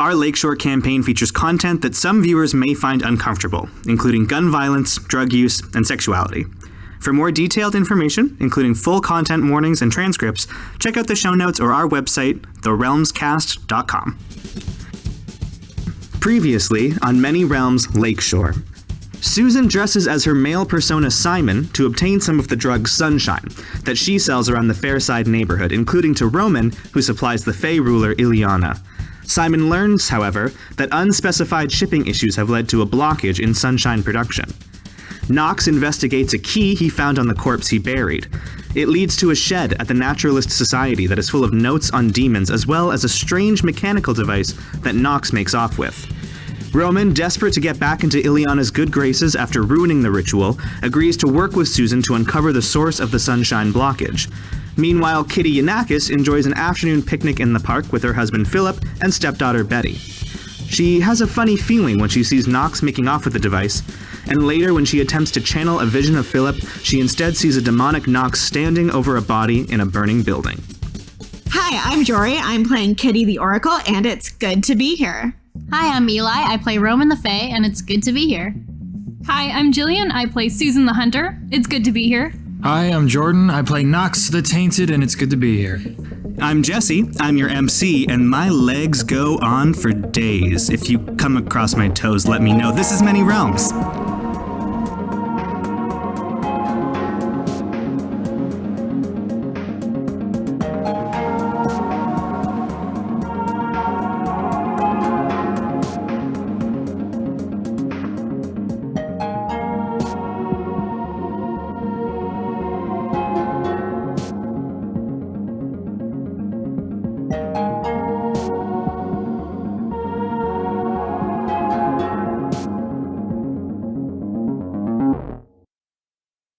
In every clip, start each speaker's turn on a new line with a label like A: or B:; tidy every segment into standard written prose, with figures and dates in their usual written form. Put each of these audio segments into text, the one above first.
A: Our Lakeshore campaign features content that some viewers may find uncomfortable, including gun violence, drug use, and sexuality. For more detailed information, including full content warnings and transcripts, check out the show notes or our website, therealmscast.com. Previously on Many Realms Lakeshore. Susan dresses as her male persona Simon to obtain some of the drug Sunshine that she sells around the Fairside neighborhood, including to Roman, who supplies the Fae ruler Ileana. Simon learns, however, that unspecified shipping issues have led to a blockage in Sunshine production. Knox investigates a key he found on the corpse he buried. It leads to a shed at the Naturalist Society that is full of notes on demons, as well as a strange mechanical device that Knox makes off with. Roman, desperate to get back into Ileana's good graces after ruining the ritual, agrees to work with Susan to uncover the source of the Sunshine blockage. Meanwhile, Kitty Yanakis enjoys an afternoon picnic in the park with her husband Philip and stepdaughter Betty. She has a funny feeling when she sees Knox making off with the device, and later when she attempts to channel a vision of Philip, she instead sees a demonic Knox standing over a body in a burning building.
B: Hi, I'm Jory. I'm playing Kitty the Oracle, and it's good to be here.
C: Hi, I'm Eli. I play Roman the Fae, and it's good to be here.
D: Hi, I'm Jillian. I play Susan the Hunter. It's good to be here.
E: Hi, I'm Jordan. I play Knox the Tainted, and it's good to be here.
A: I'm Jesse. I'm your MC, and my legs go on for days. If you come across my toes, let me know. This is Many Realms.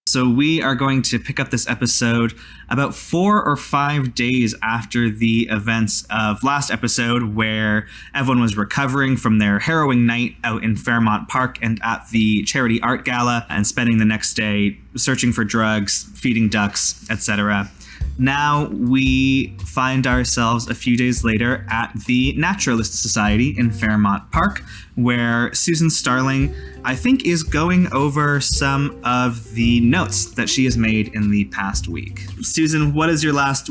A: So we are going to pick up this episode about 4 or 5 days after the events of last episode, where everyone was recovering from their harrowing night out in Fairmont Park and at the charity art gala, and spending the next day searching for drugs, feeding ducks, etc. Now we find ourselves a few days later at the Naturalist Society in Fairmont Park, where Susan Starling, I think, is going over some of the notes that she has made in the past week. Susan, what have your last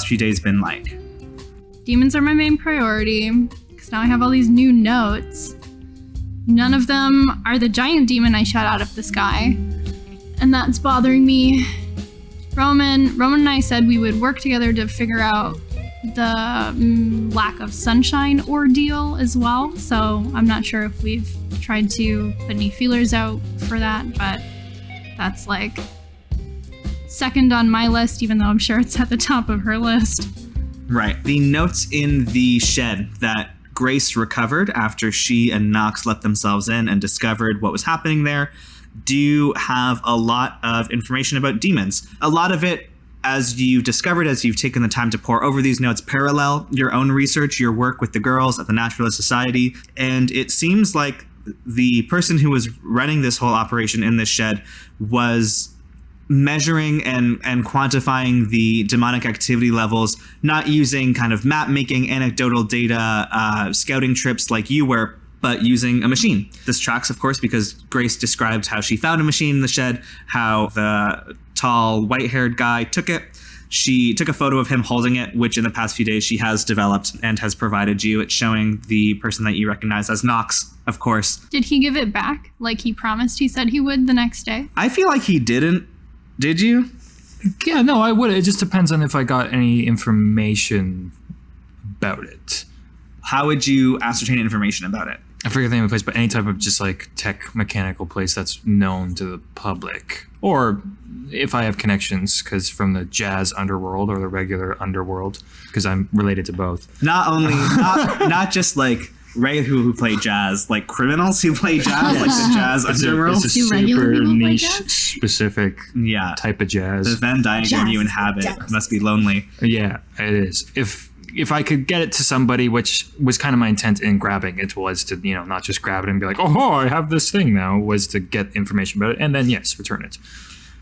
A: few days been like?
D: Demons are my main priority, because now I have all these new notes. None of them are the giant demon I shot out of the sky, and that's bothering me. Roman and I said we would work together to figure out the lack of sunshine ordeal as well, so I'm not sure if we've tried to put any feelers out for that, but that's like second on my list, even though I'm sure it's at the top of her list.
A: Right. The notes in the shed that Grace recovered after she and Knox let themselves in and discovered what was happening there do have a lot of information about demons. A lot of it, as you've discovered, as you've taken the time to pore over these notes, parallel your own research, your work with the girls at the Naturalist Society. And it seems like the person who was running this whole operation in this shed was measuring and quantifying the demonic activity levels, not using kind of map making, anecdotal data, scouting trips like you were, but using a machine. This tracks, of course, because Grace described how she found a machine in the shed, how the tall, white-haired guy took it. She took a photo of him holding it, which in the past few days she has developed and has provided you. It's showing the person that you recognize as Knox, of course.
D: Did he give it back like he promised he said he would the next day?
A: I feel like he didn't. Did you?
E: Yeah, no, I would. It just depends on if I got any information about it.
A: How would you ascertain information about it?
E: I forget the name of the place, but any type of just like tech mechanical place that's known to the public. Or if I have connections, because from the jazz underworld or the regular underworld, because I'm related to both. Not just like regular people who play jazz, like criminals who play jazz, like the jazz underworld. It's a super niche, specific type of jazz.
A: The Venn diagram you inhabit must be lonely.
E: Yeah, it is. If I could get it to somebody, which was kind of my intent in grabbing it, was to, not just grab it and be like, oh, I have this thing now, was to get information about it and then, yes, return it.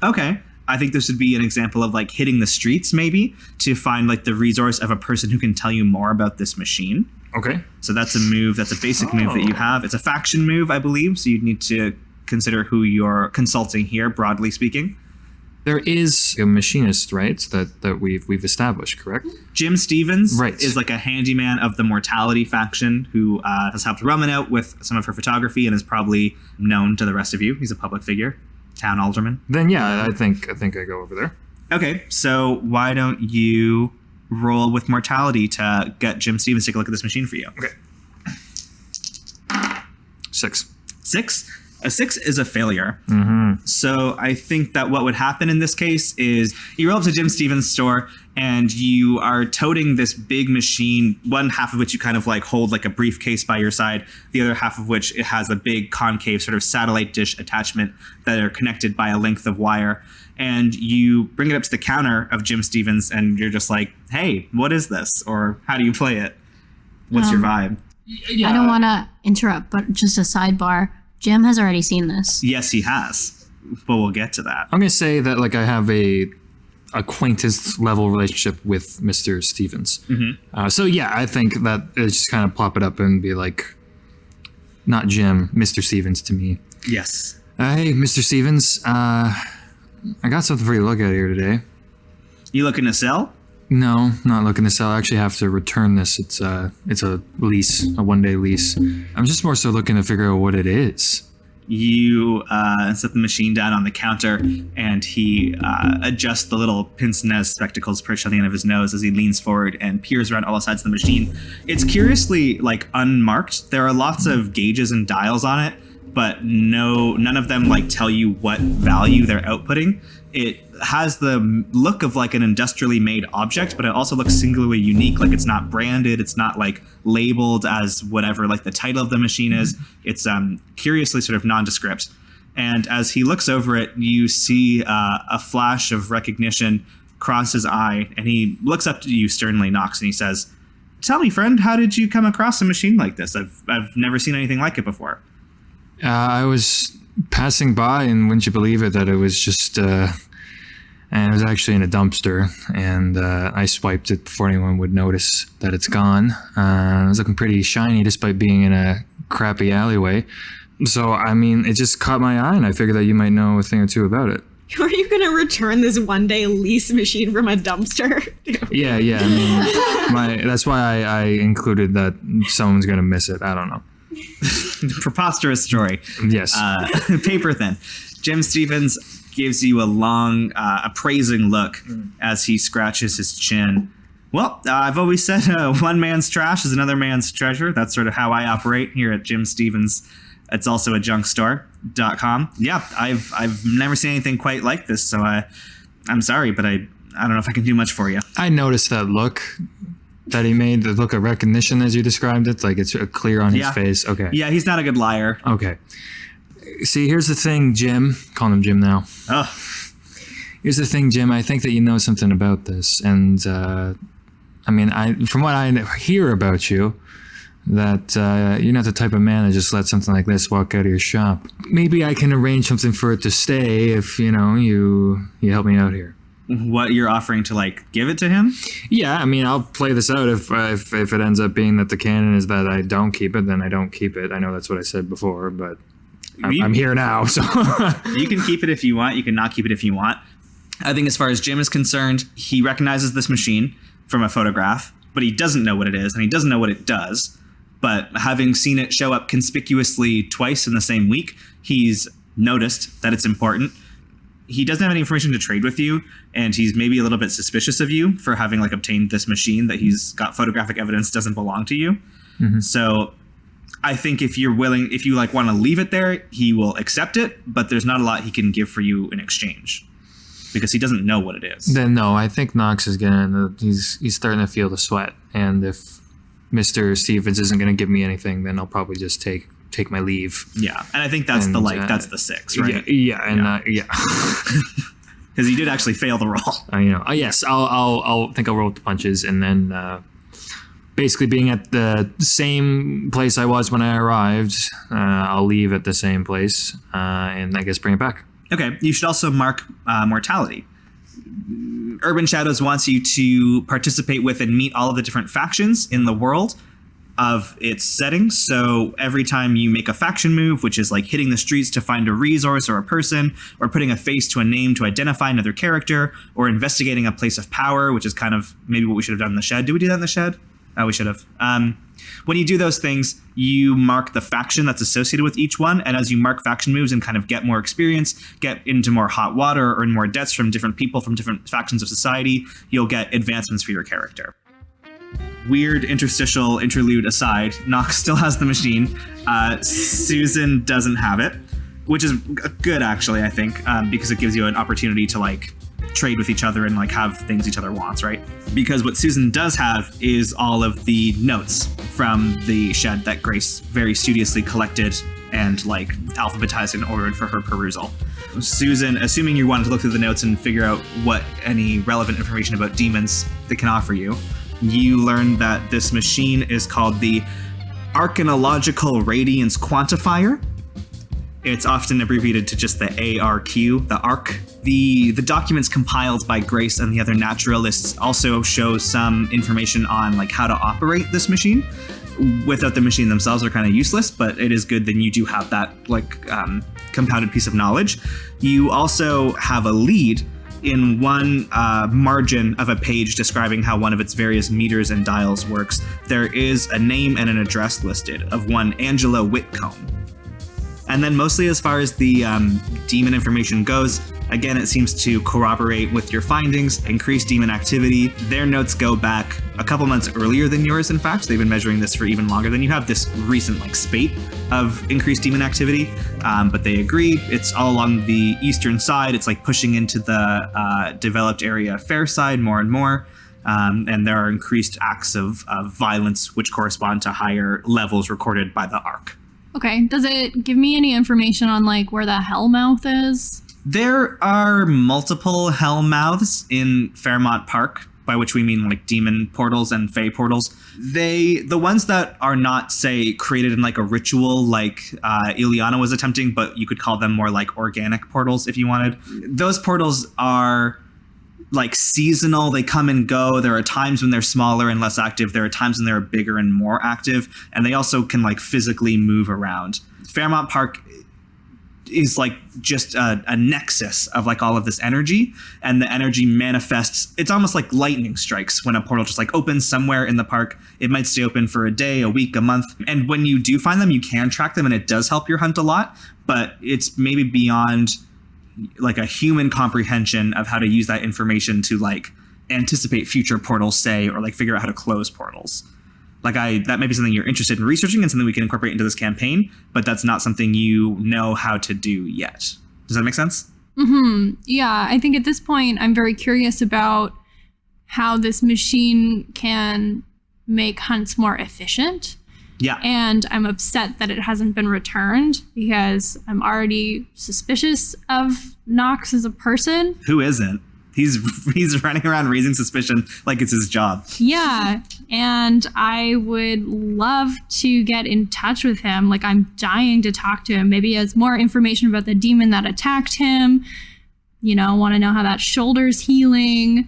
A: Okay. I think this would be an example of like hitting the streets, maybe, to find like the resource of a person who can tell you more about this machine.
E: Okay.
A: So that's a move. That's a basic move that you have. It's a faction move, I believe. So you'd need to consider who you're consulting here, broadly speaking.
E: There is a machinist, right? That we've established, correct?
A: Jim Stevens
E: Right.
A: is like a handyman of the Mortality faction who has helped Roman out with some of her photography and is probably known to the rest of you. He's a public figure, town alderman.
E: Then yeah, I think I go over there.
A: Okay, so why don't you roll with Mortality to get Jim Stevens to take a look at this machine for you?
E: Okay. 6.
A: 6? A 6 is a failure.
E: Mm-hmm.
A: So I think that what would happen in this case is you roll up to Jim Stevens' store and you are toting this big machine, one half of which you kind of like hold like a briefcase by your side, the other half of which it has a big concave sort of satellite dish attachment that are connected by a length of wire. And you bring it up to the counter of Jim Stevens and you're just like, hey, what is this? Or how do you play it? What's your vibe?
C: I don't want to interrupt, but just a sidebar. Jim has already seen this.
A: Yes, he has. But we'll get to that.
E: I'm gonna say that like I have a acquaintance level relationship with Mr. Stevens.
A: Mm-hmm.
E: So yeah, I think that it's just kind of plop it up and be like, not Jim, Mr. Stevens to me.
A: Yes.
E: Hey, Mr. Stevens, I got something for you to look at here today.
A: You looking to sell?
E: No, not looking to sell. I actually have to return this. It's a lease, a 1-day lease. I'm just more so looking to figure out what it is.
A: You set the machine down on the counter, and he adjusts the little pince-nez spectacles perched on the end of his nose as he leans forward and peers around all sides of the machine. It's curiously like unmarked. There are lots of gauges and dials on it, but none of them like tell you what value they're outputting. It has the look of like an industrially made object, but it also looks singularly unique. Like it's not branded. It's not like labeled as whatever like the title of the machine is. It's curiously sort of nondescript. And as he looks over it, you see a flash of recognition cross his eye, and he looks up to you sternly, knocks, and he says, "Tell me, friend, how did you come across a machine like this? I've never seen anything like it before."
E: I was passing by, and wouldn't you believe it, that it was just, and it was actually in a dumpster, and I swiped it before anyone would notice that it's gone. It was looking pretty shiny despite being in a crappy alleyway. So, I mean, it just caught my eye, and I figured that you might know a thing or two about it.
B: Are you going to return this 1-day lease machine from a dumpster?
E: Yeah, I mean, that's why I included that someone's going to miss it. I don't know.
A: Preposterous story.
E: Yes.
A: Paper thin. Jim Stevens gives you a long, appraising look as he scratches his chin. Well, I've always said one man's trash is another man's treasure. That's sort of how I operate here at Jim Stevens. It's also a junkstore.com. Yeah, I've never seen anything quite like this, so I'm sorry, but I don't know if I can do much for you.
E: I noticed that look that he made, the look of recognition as you described it, like it's clear on his face. Okay.
A: Yeah, he's not a good liar.
E: Okay. See, here's the thing, Jim. Calling him Jim now.
A: Oh.
E: Here's the thing, Jim. I think that you know something about this, and I mean, from what I hear about you, that you're not the type of man to just let something like this walk out of your shop. Maybe I can arrange something for it to stay if you help me out here.
A: What you're offering to like give it to him?
E: Yeah, I mean, I'll play this out. If it ends up being that the canon is that I don't keep it, then I don't keep it. I know that's what I said before, but I'm here now, so
A: you can keep it if you want. You can not keep it if you want. I think as far as Jim is concerned, he recognizes this machine from a photograph, but he doesn't know what it is, and he doesn't know what it does. But having seen it show up conspicuously twice in the same week, he's noticed that it's important. He doesn't have any information to trade with you, and he's maybe a little bit suspicious of you for having like obtained this machine that he's got photographic evidence doesn't belong to you. Mm-hmm. So I think if you like want to leave it there, he will accept it, but there's not a lot he can give for you in exchange because he doesn't know what it is.
E: Then no, I think Knox is he's starting to feel the sweat, and if Mr. Stevens isn't going to give me anything, then I'll probably just take my leave.
A: Yeah, and I think that's that's the 6, right?
E: Yeah.
A: Because he did actually fail the roll.
E: Yes, I'll roll with the punches, and then basically being at the same place I was when I arrived, I'll leave at the same place, and I guess bring it back.
A: Okay, you should also mark mortality. Urban Shadows wants you to participate with and meet all of the different factions in the world. of its settings. So every time you make a faction move, which is like hitting the streets to find a resource or a person, or putting a face to a name to identify another character, or investigating a place of power, which is kind of maybe what we should have done in the shed. Did we do that in the shed? Oh, we should have. When you do those things, you mark the faction that's associated with each one. And as you mark faction moves and kind of get more experience, get into more hot water, or earn more debts from different people from different factions of society, you'll get advancements for your character. Weird interstitial interlude aside, Nox still has the machine. Susan doesn't have it, which is good, actually, I think, because it gives you an opportunity to, like, trade with each other and, like, have things each other wants, right? Because what Susan does have is all of the notes from the shed that Grace very studiously collected and, like, alphabetized and ordered for her perusal. Susan, assuming you wanted to look through the notes and figure out what any relevant information about demons they can offer you, you learn that this machine is called the Archanological Radiance Quantifier. It's often abbreviated to just the ARQ, the ARC. The documents compiled by Grace and the other naturalists also show some information on like how to operate this machine. Without the machine themselves, are kind of useless, but it is good that you do have that like compounded piece of knowledge. You also have a lead in one margin of a page describing how one of its various meters and dials works. There is a name and an address listed of one Angela Whitcomb. And then mostly as far as the demon information goes, again, it seems to corroborate with your findings, increase demon activity. Their notes go back a couple months earlier than yours, in fact. They've been measuring this for even longer than you have, this recent like spate of increased demon activity. But they agree. It's all along the eastern side. It's like pushing into the developed area Fairside more and more. And there are increased acts of violence which correspond to higher levels recorded by the ARC.
D: Okay, does it give me any information on like where the Hellmouth is?
A: There are multiple Hellmouths in Fairmont Park, by which we mean like demon portals and fey portals. The ones that are not, say, created in like a ritual like Ileana was attempting, but you could call them more like organic portals if you wanted. Those portals are like seasonal. They come and go. There are times when they're smaller and less active. There are times when they're bigger and more active. And they also can like physically move around. Fairmont Park is like just a nexus of like all of this energy, and the energy manifests. It's almost like lightning strikes when a portal just like opens somewhere in the park. It might stay open for a day, a week, a month. And when you do find them, you can track them, and it does help your hunt a lot, but it's maybe beyond like a human comprehension of how to use that information to like anticipate future portals, say, or like figure out how to close portals. Like that may be something you're interested in researching and something we can incorporate into this campaign, but that's not something you know how to do yet. Does that make sense?
D: Mm-hmm. Yeah, I think at this point I'm very curious about how this machine can make hunts more efficient.
A: Yeah.
D: And I'm upset that it hasn't been returned because I'm already suspicious of Nox as a person.
A: Who isn't? He's running around raising suspicion like it's his job.
D: Yeah. And I would love to get in touch with him. Like, I'm dying to talk to him. Maybe he has more information about the demon that attacked him. You know, want to know how that shoulder's healing.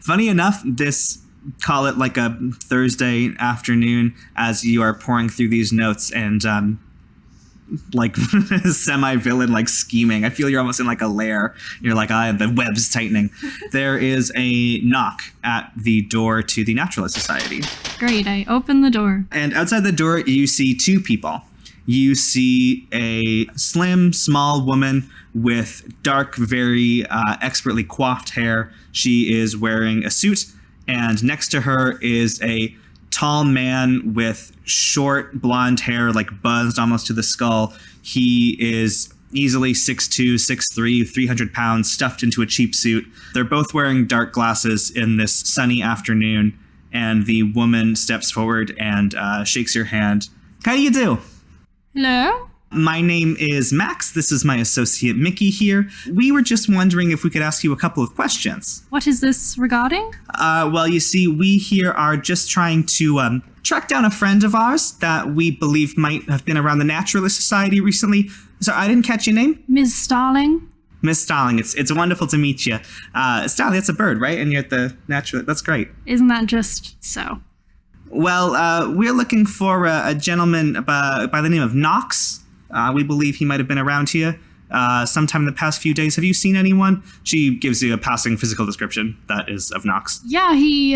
A: Funny enough, call it like a Thursday afternoon as you are pouring through these notes and like semi-villain like scheming. I feel you're almost in like a lair. You're like, the web's tightening. There is a knock at the door to the Naturalist Society.
D: Great, I open the door.
A: And outside the door, you see two people. You see a slim, small woman with dark, very expertly coiffed hair. She is wearing a suit. And next to her is a tall man with short blonde hair, like buzzed almost to the skull. He is easily 6'2", 6'3", 300 pounds, stuffed into a cheap suit. They're both wearing dark glasses in this sunny afternoon. And the woman steps forward and shakes your hand. How do you do?
D: Hello?
A: My name is Max. This is my associate Mickey here. We were just wondering if we could ask you a couple of questions.
D: What is this regarding?
A: Well, you see, we here are just trying to track down a friend of ours that we believe might have been around the Naturalist Society recently. So I didn't catch your name?
D: Ms. Starling?
A: Miss Starling, it's wonderful to meet you. Starling, that's a bird, right? And you're at the Naturalist. That's great.
D: Isn't that just so?
A: Well, we're looking for a gentleman by the name of Knox. We believe he might have been around here sometime in the past few days. Have you seen anyone? She gives you a passing physical description that is of Knox.
D: Yeah, he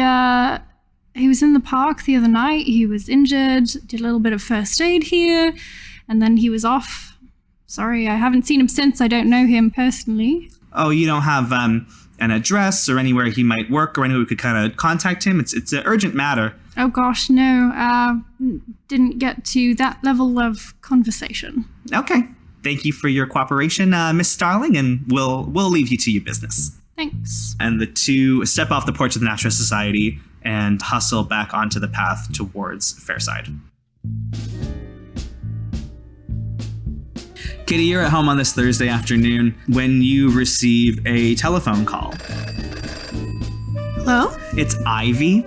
D: was in the park the other night. He was injured, did a little bit of first aid here, and then he was off. Sorry, I haven't seen him since. I don't know him personally.
A: Oh, you don't have an address or anywhere he might work or anywhere we could kind of contact him? It's an urgent matter.
D: Oh gosh, no. Didn't get to that level of conversation.
A: Okay. Thank you for your cooperation, Miss Starling, and we'll leave you to your business.
D: Thanks.
A: And the two step off the porch of the Naturalist Society and hustle back onto the path towards Fairside. Kitty, you're at home on this Thursday afternoon when you receive a telephone call.
B: Hello?
A: It's Ivy.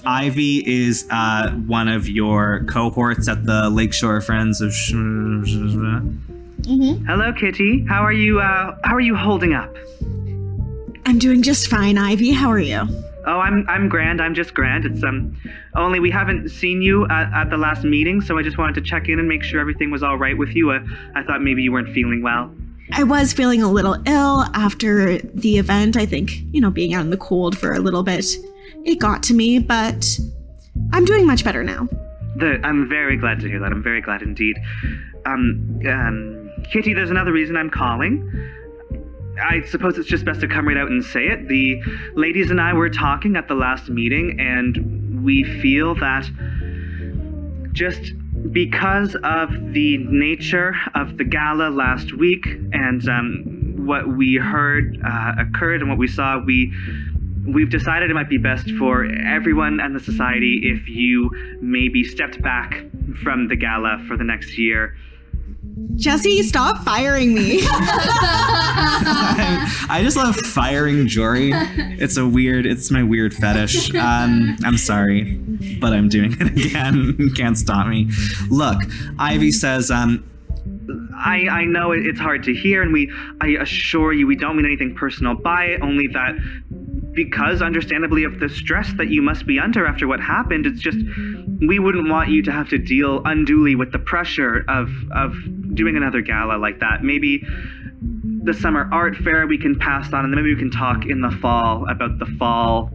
A: Ivy is one of your cohorts at the Lakeshore Friends of... Hello, Kitty. How are you holding up?
B: I'm doing just fine, Ivy. How are you?
A: Oh, I'm grand. I'm just grand. It's only we haven't seen you at the last meeting, so I just wanted to check in and make sure everything was all right with you. I thought maybe you weren't feeling well.
B: I was feeling a little ill after the event. I think, being out in the cold for a little bit, it got to me, but I'm doing much better now.
A: I'm very glad to hear that. I'm very glad indeed. Kitty, there's another reason I'm calling. I suppose it's just best to come right out and say it. The ladies and I were talking at the last meeting, and we feel that just because of the nature of the gala last week and what we heard occurred and what we saw, we've decided it might be best for everyone and the society if you maybe stepped back from the gala for the next year.
B: Jesse, stop firing me.
A: I just love firing Jory. It's my weird fetish. I'm sorry, but I'm doing it again. You can't stop me. Look, Ivy says, I know it's hard to hear, and I assure you we don't mean anything personal by it, only that because understandably of the stress that you must be under after what happened, it's just we wouldn't want you to have to deal unduly with the pressure of doing another gala like that. Maybe the summer art fair we can pass on, and then maybe we can talk in the fall about the fall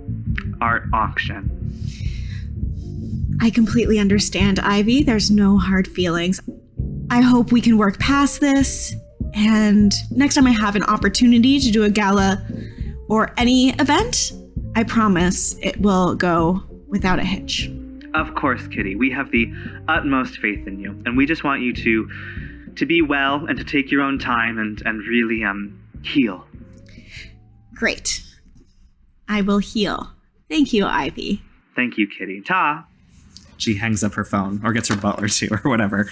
A: art auction.
B: I completely understand, Ivy. There's no hard feelings. I hope we can work past this, and next time I have an opportunity to do a gala or any event, I promise it will go without a hitch.
A: Of course, Kitty. We have the utmost faith in you, and we just want you to be well and to take your own time and really heal.
B: Great. I will heal. Thank you, Ivy.
A: Thank you, Kitty. Ta. She hangs up her phone or gets her butler to or whatever.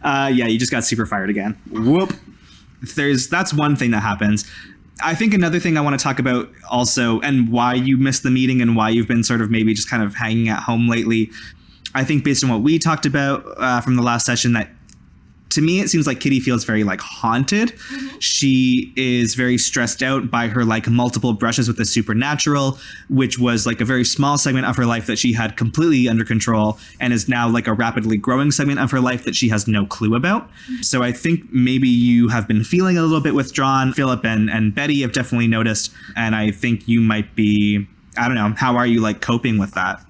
A: Yeah, you just got super fired again. Whoop. That's one thing that happens. I think another thing I want to talk about also, and why you missed the meeting and why you've been sort of maybe just kind of hanging at home lately, I think based on what we talked about from the last session, that to me, it seems like Kitty feels very like haunted. Mm-hmm. She is very stressed out by her like multiple brushes with the supernatural, which was like a very small segment of her life that she had completely under control and is now like a rapidly growing segment of her life that she has no clue about. Mm-hmm. So I think maybe you have been feeling a little bit withdrawn. Philip and Betty have definitely noticed. And I think you might be, I don't know, how are you like coping with that?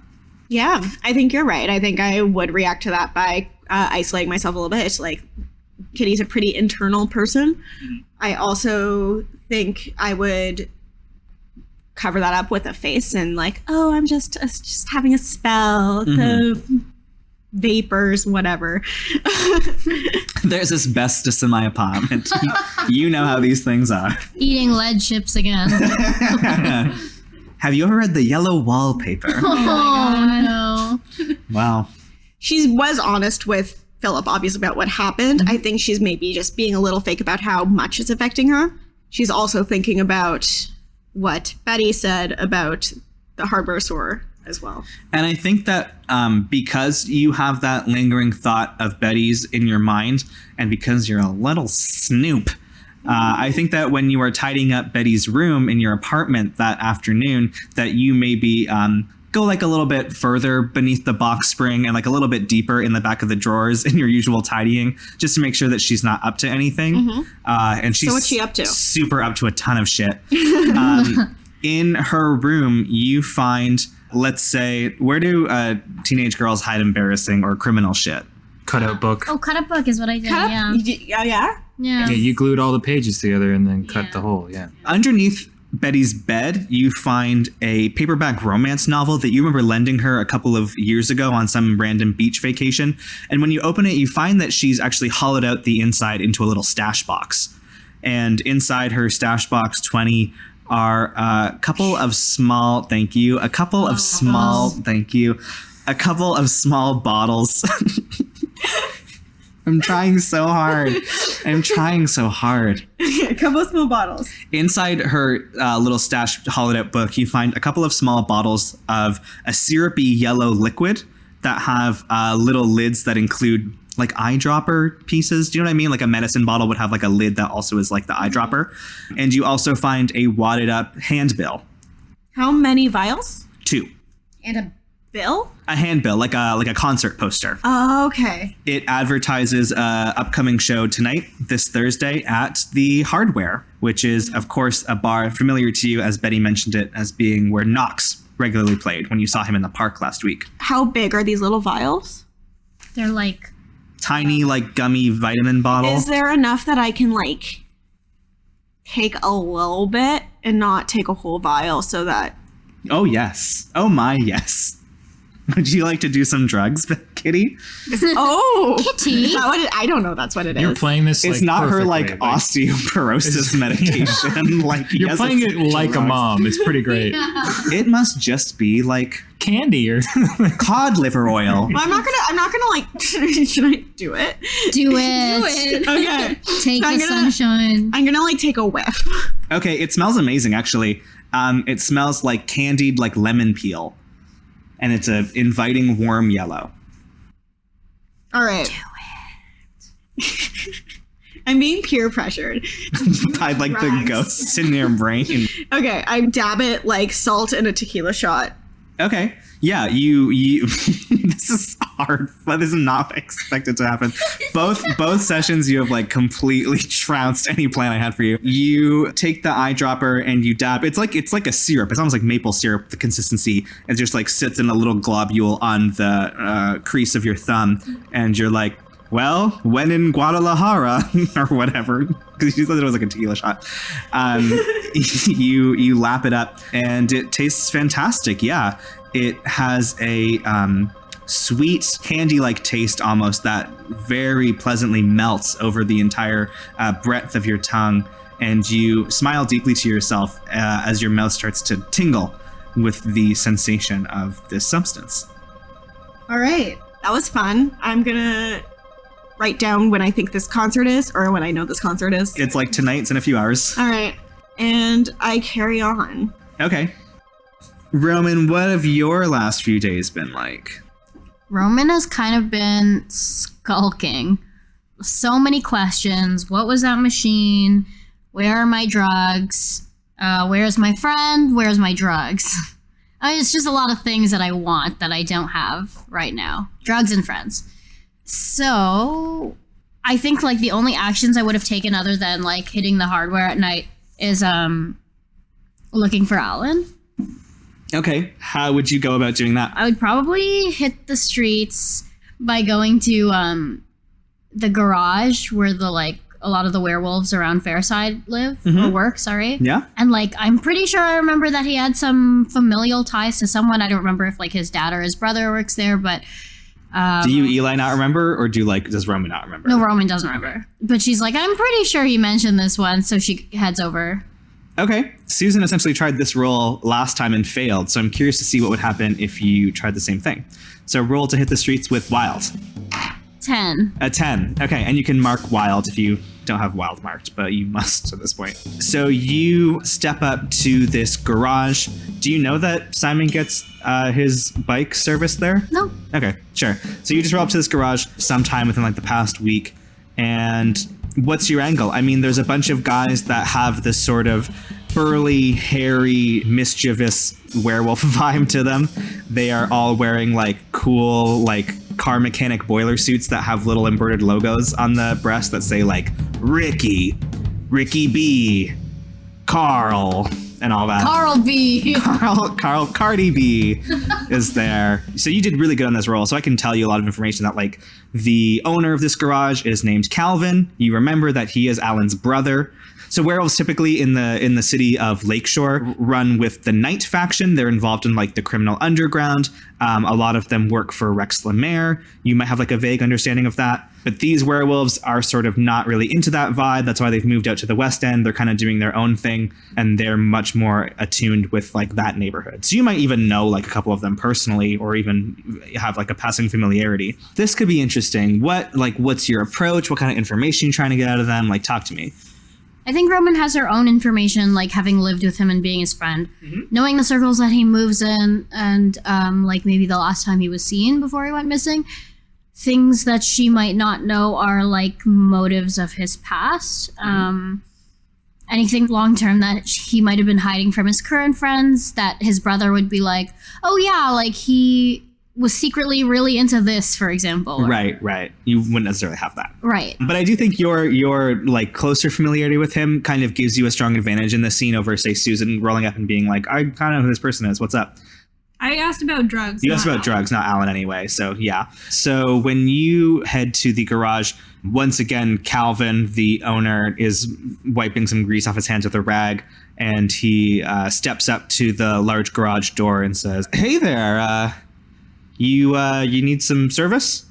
B: Yeah, I think you're right. I think I would react to that by isolating myself a little bit. It's like Kitty's a pretty internal person. Mm-hmm. I also think I would cover that up with a face and like, oh, I'm just having a spell. Mm-hmm. The vapors, whatever.
A: There's asbestos in my apartment. You know how these things are.
C: Eating lead chips again.
A: Have you ever read the yellow wallpaper?
C: Oh no.
A: Wow.
B: She was honest with Philip, obviously, about what happened. Mm-hmm. I think she's maybe just being a little fake about how much it's affecting her. She's also thinking about what Betty said about the harbor sore as well.
A: And I think that because you have that lingering thought of Betty's in your mind, and because you're a little snoop, I think that when you are tidying up Betty's room in your apartment that afternoon, that you maybe go like a little bit further beneath the box spring and like a little bit deeper in the back of the drawers in your usual tidying, just to make sure that she's not up to anything. And she's
B: So what's she up to?
A: Super up to a ton of shit. In her room, you find, let's say, where do teenage girls hide embarrassing or criminal shit?
E: Cutout book.
C: Oh, cut a book is what I did. Yeah.
B: Yeah.
C: Yeah.
E: Yeah, you glued all the pages together and then cut the hole. Yeah.
A: Underneath Betty's bed, you find a paperback romance novel that you remember lending her a couple of years ago on some random beach vacation. And when you open it, you find that she's actually hollowed out the inside into a little stash box. And inside her stash box 20 are a couple of small, a couple of small bottles. I'm trying so hard.
B: A couple of small bottles.
A: Inside her little stash hollowed out book, you find a couple of small bottles of a syrupy yellow liquid that have little lids that include like eyedropper pieces. Do you know what I mean? Like a medicine bottle would have like a lid that also is like the eyedropper. And you also find a wadded up handbill.
B: How many vials?
A: 2.
B: And a bill?
A: A handbill, like a concert poster.
B: Oh, okay.
A: It advertises a upcoming show tonight, this Thursday, at the Hardware, which is, of course, a bar familiar to you, as Betty mentioned it, as being where Knox regularly played when you saw him in the park last week.
B: How big are these little vials?
C: They're like
A: Tiny, like gummy vitamin bottle.
B: Is there enough that I can like take a little bit and not take a whole vial so that...
A: Oh, yes. Oh, my, yes. Would you like to do some drugs, Kitty?
B: Oh,
C: Kitty.
B: Is that what I don't know. That's what it is.
E: You're playing this.
A: It's
E: like,
A: not her like
E: perfectly,
A: osteoporosis medication. Like
E: You're
A: yes,
E: playing
A: it's
E: it like a
A: drugs.
E: mom. It's pretty great.
A: It must just be like
E: Candy or
A: cod liver oil.
B: Well, I'm not gonna like. Should I do it?
C: do it.
B: Okay.
C: Take
B: So
C: the sunshine.
B: I'm gonna like take a whiff.
A: Okay, it smells amazing actually. It smells like candied like lemon peel. And it's a inviting warm yellow.
B: All right. Do it. I'm being peer pressured.
A: By like the ghosts in your brain.
B: Okay, I dab it like salt in a tequila shot.
A: Okay. Yeah, you this is hard, but this is not expected to happen. Both sessions you have like completely trounced any plan I had for you. You take the eyedropper and you dab. It's like a syrup. It's almost like maple syrup, the consistency. It just like sits in a little globule on the crease of your thumb, and you're like, well, when in Guadalajara or whatever, because you said it was like a tequila shot. You lap it up and it tastes fantastic. Yeah. It has a sweet candy-like taste almost that very pleasantly melts over the entire breadth of your tongue, and you smile deeply to yourself as your mouth starts to tingle with the sensation of this substance.
B: All right, that was fun. I'm gonna write down when I think this concert is, or when I know this concert is.
A: It's like tonight, it's in a few hours.
B: All right, and I carry on.
A: Okay. Roman, what have your last few days been like?
C: Roman has kind of been skulking. So many questions. What was that machine? Where are my drugs? Where's my friend? Where's my drugs? It's just a lot of things that I want that I don't have right now. Drugs and friends. So I think like the only actions I would have taken other than like hitting the hardware at night is looking for Alan.
A: Okay, how would you go about doing that?
C: I would probably hit the streets by going to the garage where the like a lot of the werewolves around Fairside live or work, sorry.
A: Yeah?
C: And like I'm pretty sure I remember that he had some familial ties to someone. I don't remember if like his dad or his brother works there, but
A: Do you, Eli, not remember, or does Roman not remember?
C: no, Roman doesn't remember. But she's like, I'm pretty sure he mentioned this one, so she heads over.
A: Okay. Susan essentially tried this roll last time and failed, so I'm curious to see what would happen if you tried the same thing. So roll to hit the streets with wild.
C: 10.
A: A 10. Okay, and you can mark wild if you don't have wild marked, but you must at this point. So you step up to this garage. Do you know that Simon gets his bike serviced there?
C: No.
A: Okay, sure. So you just roll up to this garage sometime within like the past week, and what's your angle? I mean, there's a bunch of guys that have this sort of burly, hairy, mischievous werewolf vibe to them. They are all wearing like cool, like car mechanic boiler suits that have little embroidered logos on the breast that say like Ricky B, Carl, and all that.
C: Carl B.
A: Cardi B is there. So you did really good on this roll. So I can tell you a lot of information that like the owner of this garage is named Calvin. You remember that he is Alan's brother. So werewolves typically in the city of Lakeshore run with the Night faction. They're involved in like the criminal underground. A lot of them work for Rex Lemaire. You might have like a vague understanding of that. But these werewolves are sort of not really into that vibe. That's why they've moved out to the West End. They're kind of doing their own thing, and they're much more attuned with like that neighborhood. So you might even know like a couple of them personally, or even have like a passing familiarity. This could be interesting. What's your approach? What kind of information you trying to get out of them? Like, talk to me.
C: I think Roman has her own information, like having lived with him and being his friend, knowing the circles that he moves in, and like maybe the last time he was seen before he went missing. Things that she might not know are like motives of his past. Anything long term that he might have been hiding from his current friends, that his brother would be like, oh yeah, like he was secretly really into this, for example.
A: Right. You wouldn't necessarily have that.
C: Right.
A: But I do think your like closer familiarity with him kind of gives you a strong advantage in the scene over, say, Susan rolling up and being like, I kind of know who this person is. What's up?
D: I asked about drugs.
A: You asked about drugs, not Alan anyway. So yeah. So when you head to the garage, once again, Calvin, the owner, is wiping some grease off his hands with a rag, and he steps up to the large garage door and says, "Hey there, you need some service?"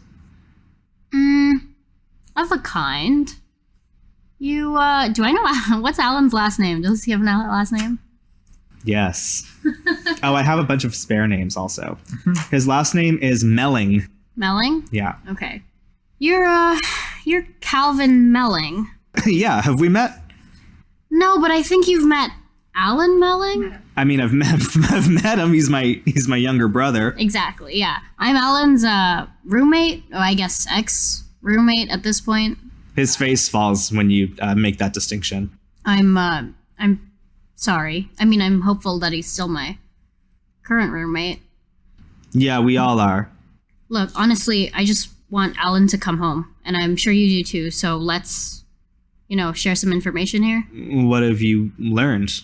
C: Of a kind. You do I know what's Alan's last name? Does he have an last name?
A: Yes. Oh, I have a bunch of spare names also. His last name is Melling.
C: Melling?
A: Yeah.
C: Okay. You're Calvin Melling.
A: Yeah, have we met?
C: No, but I think you've met Alan Melling?
A: I mean, I've met him. He's my younger brother.
C: Exactly, yeah. I'm Alan's roommate, or I guess ex-roommate at this point.
A: His face falls when you make that distinction.
C: I'm sorry. I mean, I'm hopeful that he's still my current roommate.
A: Yeah, we all are.
C: Look, honestly, I just want Alan to come home, and I'm sure you do too, so let's, share some information here.
A: What have you learned?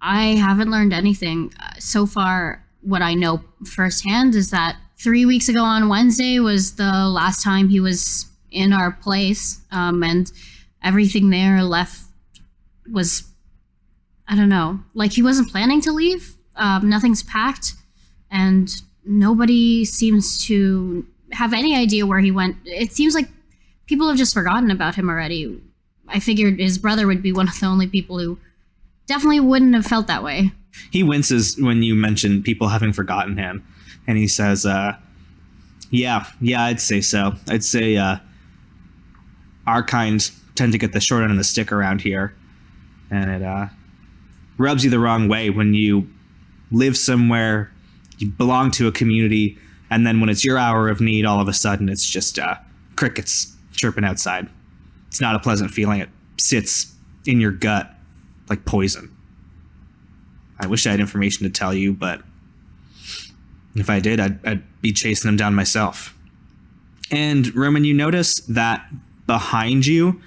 C: I haven't learned anything. So far, what I know firsthand is that 3 weeks ago on Wednesday was the last time he was in our place, and everything there left was, I don't know, like he wasn't planning to leave. Nothing's packed, and nobody seems to have any idea where he went. It seems like people have just forgotten about him already. I figured his brother would be one of the only people who definitely wouldn't have felt that way.
A: He winces when you mention people having forgotten him, and he says, yeah, I'd say so. I'd say our kind tend to get the short end of the stick around here, and it rubs you the wrong way when you live somewhere, you belong to a community, and then when it's your hour of need, all of a sudden it's just crickets chirping outside. It's not a pleasant feeling. It sits in your gut like poison. I wish I had information to tell you, but if I did, I'd be chasing them down myself. And Roman, you notice that behind you,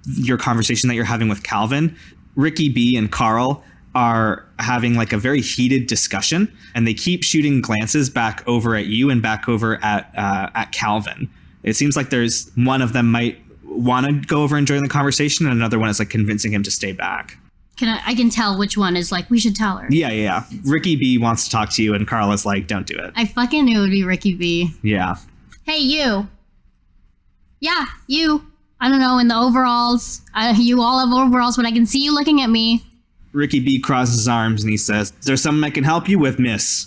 A: your conversation that you're having with Calvin, Ricky B and Carl are having like a very heated discussion, and they keep shooting glances back over at you and back over at Calvin. It seems like there's one of them might want to go over and join the conversation, and another one is like convincing him to stay back.
C: I can tell which one is like, we should tell her.
A: Yeah. Ricky B wants to talk to you, and Carl is like, don't do it.
C: I fucking knew it would be Ricky B.
A: Yeah.
C: Hey, you. Yeah, you. I don't know, in the overalls. You all have overalls, but I can see you looking at me.
A: Ricky B crosses his arms and he says, "Is there something I can help you with, miss?"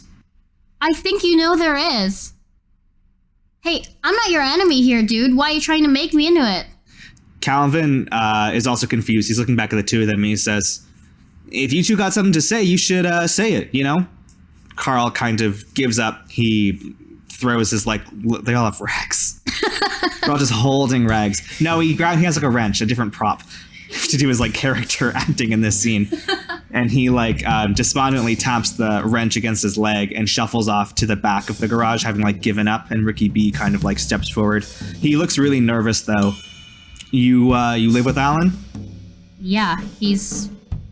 C: I think you know there is. Hey, I'm not your enemy here, dude. Why are you trying to make me into it?
A: Calvin is also confused. He's looking back at the two of them and he says, "If you two got something to say, you should say it, Carl kind of gives up. He throws his, they all have rags. They're all just holding rags. No, he has like a wrench, a different prop. to do his like character acting in this scene. And he like despondently taps the wrench against his leg and shuffles off to the back of the garage, having like given up. And Ricky B kind of like steps forward. He looks really nervous though. You live with Alan?
C: Yeah, he's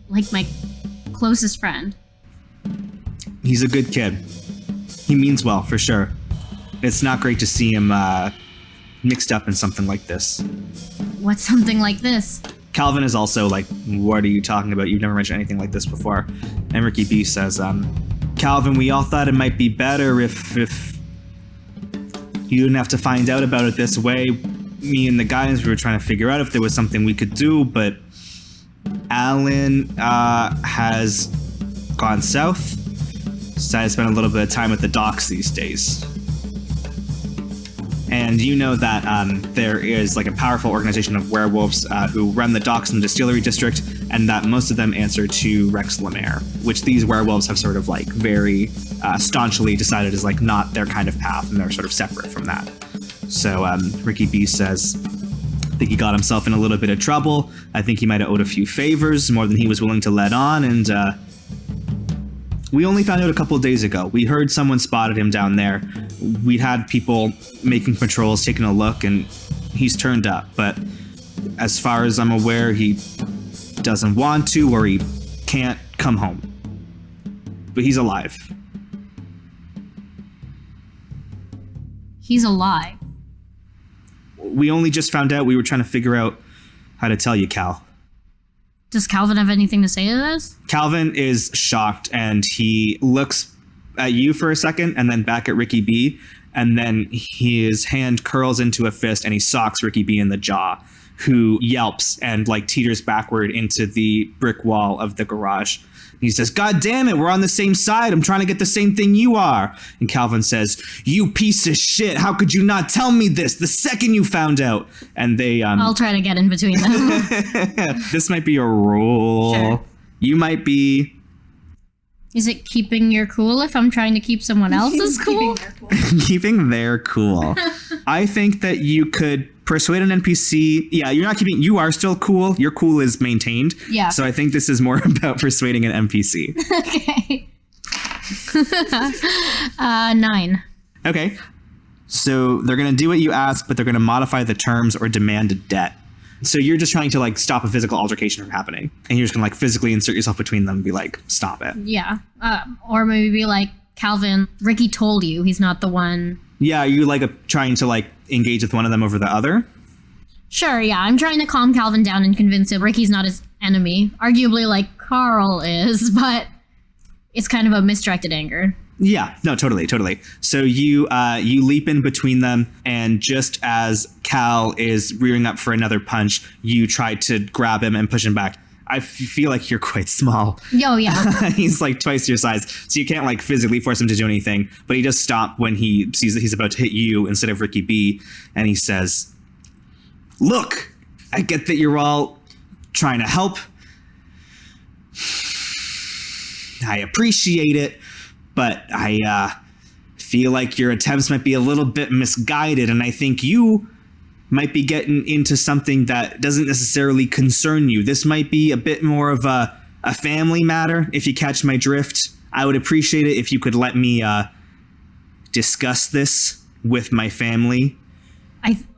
C: like my closest friend.
A: He's a good kid. He means well, for sure. It's not great to see him mixed up in something like this.
C: What's something like this?
A: Calvin is also like, what are you talking about? You've never mentioned anything like this before. And Ricky B says, Calvin, we all thought it might be better if you didn't have to find out about it this way. Me and the guys, we were trying to figure out if there was something we could do, but Alan has gone south. Decided to spend a little bit of time at the docks these days. And you know that there is like a powerful organization of werewolves who run the docks in the distillery district, and that most of them answer to Rex Lemaire, which these werewolves have sort of like very staunchly decided is like not their kind of path, and they're sort of separate from that. So Ricky B says, I think he got himself in a little bit of trouble. I think he might have owed a few favors, more than he was willing to let on, and we only found out a couple of days ago. We heard someone spotted him down there. We'd had people making patrols, taking a look, and he's turned up. But as far as I'm aware, he doesn't want to or he can't come home. But he's alive.
C: He's alive.
A: We only just found out. We were trying to figure out how to tell you, Cal.
C: Does Calvin have anything to say to this?
A: Calvin is shocked, and he looks at you for a second and then back at Ricky B, and then his hand curls into a fist and he socks Ricky B in the jaw, who yelps and like teeters backward into the brick wall of the garage. He says, God damn it, we're on the same side. I'm trying to get the same thing you are. And Calvin says, you piece of shit. How could you not tell me this the second you found out? And they...
C: I'll try to get in between them.
A: This might be a rule.
C: Sure.
A: You might be...
C: Is it keeping your cool if I'm trying to keep someone else's cool?
A: Keeping their cool. I think that you could persuade an NPC. Yeah, you're not keeping... You are still cool. Your cool is maintained.
C: Yeah.
A: So I think this is more about persuading an NPC.
C: Okay. 9.
A: Okay. So they're going to do what you ask, but they're going to modify the terms or demand a debt. So you're just trying to like stop a physical altercation from happening. And you're just going to like physically insert yourself between them and be like, stop it.
C: Yeah. Or maybe be like, Calvin, Ricky told you he's not the one.
A: Yeah, are you like trying to like engage with one of them over the other?
C: Sure, yeah. I'm trying to calm Calvin down and convince him Ricky's not his enemy. Arguably like Carl is, but it's kind of a misdirected anger.
A: Yeah, no, totally. So you leap in between them, and just as Cal is rearing up for another punch, you try to grab him and push him back. I feel like you're quite small.
C: Yo, yeah.
A: He's like twice your size, so you can't like physically force him to do anything, but he does stop when he sees that he's about to hit you instead of Ricky B, and he says, look, I get that you're all trying to help. I appreciate it, but I feel like your attempts might be a little bit misguided, and I think you might be getting into something that doesn't necessarily concern you. This might be a bit more of a family matter, if you catch my drift. I would appreciate it if you could let me discuss this with my family.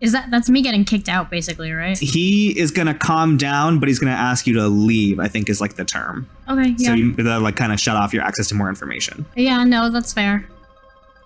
C: That's me getting kicked out, basically, right?
A: He is gonna calm down, but he's gonna ask you to leave, I think is like the term.
C: Okay, yeah.
A: So you like kind of shut off your access to more information.
C: Yeah, no, that's fair.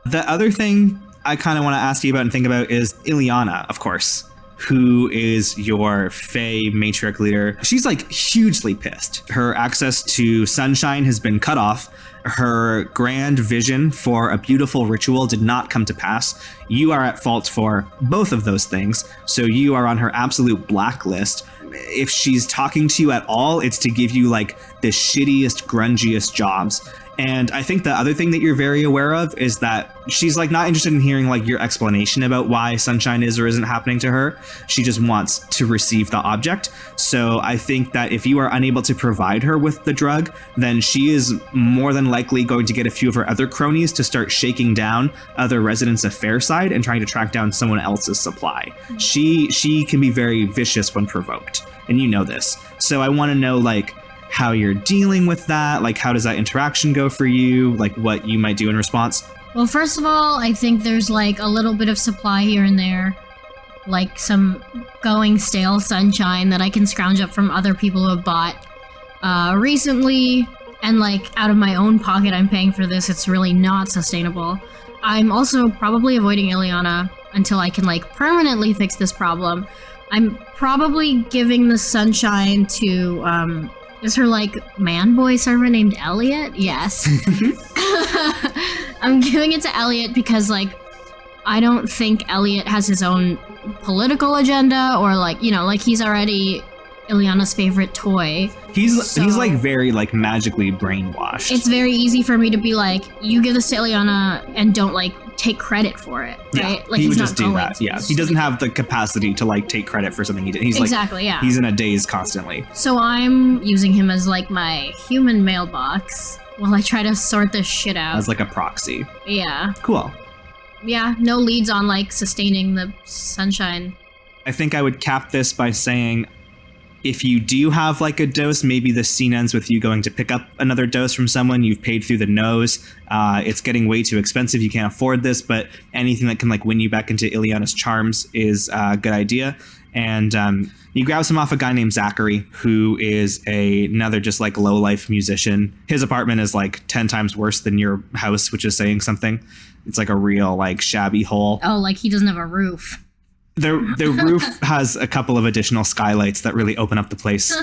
A: The other thing I kind of want to ask you about and think about is Ileana, of course, who is your Fae matriarch leader. She's like hugely pissed. Her access to sunshine has been cut off. Her grand vision for a beautiful ritual did not come to pass. You are at fault for both of those things, so you are on her absolute blacklist. If she's talking to you at all, it's to give you like the shittiest, grungiest jobs. And I think the other thing that you're very aware of is that she's like not interested in hearing like your explanation about why sunshine is or isn't happening to her. She just wants to receive the object. So I think that if you are unable to provide her with the drug, then she is more than likely going to get a few of her other cronies to start shaking down other residents of Fairside and trying to track down someone else's supply. She can be very vicious when provoked, and you know this. So I want to know like how you're dealing with that, like how does that interaction go for you, like what you might do in response.
C: Well, first of all, I think there's like a little bit of supply here and there, like some going stale sunshine that I can scrounge up from other people who have bought recently, and like out of my own pocket I'm paying for this. It's really not sustainable. I'm also probably avoiding Ileana until I can like permanently fix this problem. I'm probably giving the sunshine to is her like man boy servant named Elliot? Yes. I'm giving it to Elliot because like I don't think Elliot has his own political agenda, or like, you know, like he's already Ileana's favorite toy.
A: He's like very like magically brainwashed.
C: It's very easy for me to be like, you give this to Ileana and don't like take credit for it, right?
A: Yeah,
C: like
A: he
C: he's
A: would
C: not
A: just do
C: going
A: that.
C: to.
A: Yeah, he doesn't have the capacity to like take credit for something he did. He's
C: exactly,
A: like,
C: yeah.
A: He's in a daze constantly.
C: So I'm using him as like my human mailbox while I try to sort this shit out.
A: As like a proxy.
C: Yeah.
A: Cool.
C: Yeah, no leads on like sustaining the sunshine.
A: I think I would cap this by saying, if you do have like a dose, maybe the scene ends with you going to pick up another dose from someone you've paid through the nose. It's getting way too expensive. You can't afford this, but anything that can like win you back into Ileana's charms is a good idea. And you grab some off a guy named Zachary, who is another just like low life musician. His apartment is like 10 times worse than your house, which is saying something. It's like a real like shabby hole.
C: Oh, like he doesn't have a roof.
A: The roof has a couple of additional skylights that really open up the place.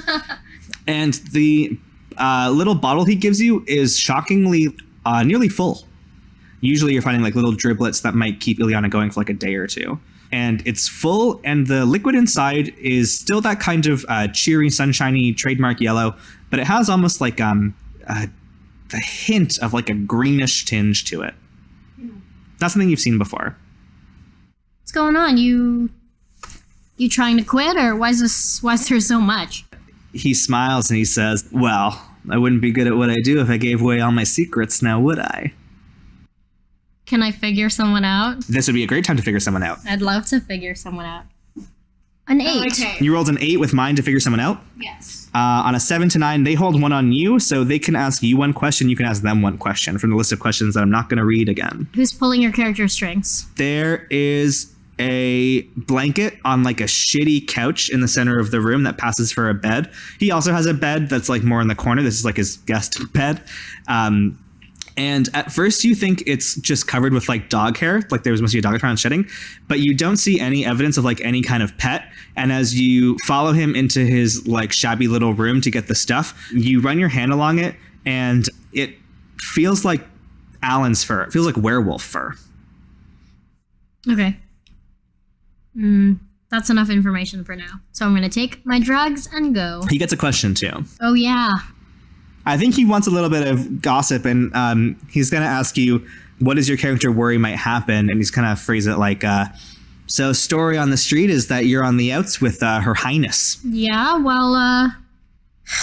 A: And the little bottle he gives you is shockingly nearly full. Usually you're finding like little driblets that might keep Ileana going for like a day or two. And it's full, and the liquid inside is still that kind of cheery, sunshiny, trademark yellow, but it has almost like the hint of like a greenish tinge to it. Not something you've seen before.
C: What's going on? You trying to quit, or why is there so much?
A: He smiles and he says, well, I wouldn't be good at what I do if I gave away all my secrets, now would I?
C: Can I figure someone out?
A: This would be a great time to figure someone out.
C: I'd love to figure someone out. An 8.
B: Okay.
A: You rolled an 8 with mine to figure someone out?
B: Yes.
A: On a 7 to 9, they hold one on you, so they can ask you one question, you can ask them one question from the list of questions that I'm not going to read again.
C: Who's pulling your character strings?
A: There is a blanket on like a shitty couch in the center of the room that passes for a bed. He also has a bed that's like more in the corner. This is like his guest bed. And at first you think it's just covered with like dog hair, like there was must be a dog around shedding, but you don't see any evidence of like any kind of pet. And as you follow him into his like shabby little room to get the stuff, you run your hand along it and it feels like Alan's fur. It feels like werewolf fur.
C: Okay. That's enough information for now. So I'm going to take my drugs and go.
A: He gets a question too.
C: Oh, yeah.
A: I think he wants a little bit of gossip, and he's going to ask you, what does your character worry might happen? And he's kind of phrase it like, so story on the street is that you're on the outs with Her Highness.
C: Yeah, well,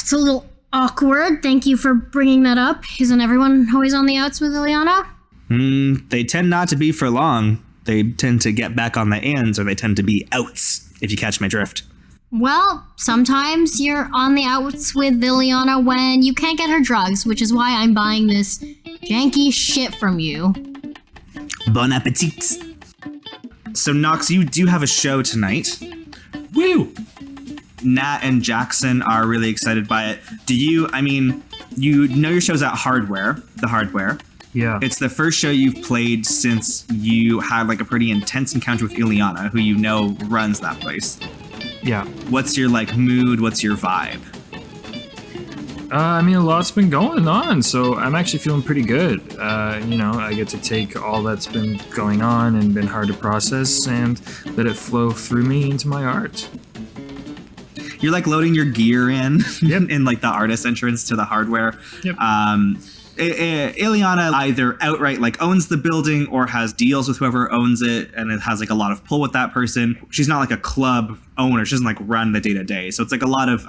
C: it's a little awkward. Thank you for bringing that up. Isn't everyone always on the outs with Ileana?
A: They tend not to be for long. They tend to get back on the ends, or they tend to be outs, if you catch my drift.
C: Well, sometimes you're on the outs with Ileana when you can't get her drugs, which is why I'm buying this janky shit from you.
A: Bon appetit. So, Nox, you do have a show tonight.
E: Woo!
A: Nat and Jackson are really excited by it. You know your show's at the Hardware.
E: Yeah.
A: It's the first show you've played since you had like a pretty intense encounter with Ileana, who you know runs that place.
E: Yeah.
A: What's your like mood? What's your vibe?
E: A lot's been going on, so I'm actually feeling pretty good. I get to take all that's been going on and been hard to process and let it flow through me into my art.
A: You're like loading your gear in,
E: Yep.
A: in like the artist entrance to the Hardware.
E: Yep.
A: Ileana either outright like owns the building or has deals with whoever owns it, and it has like a lot of pull with that person. She's not like a club owner. She doesn't like run the day-to-day. So it's like a lot of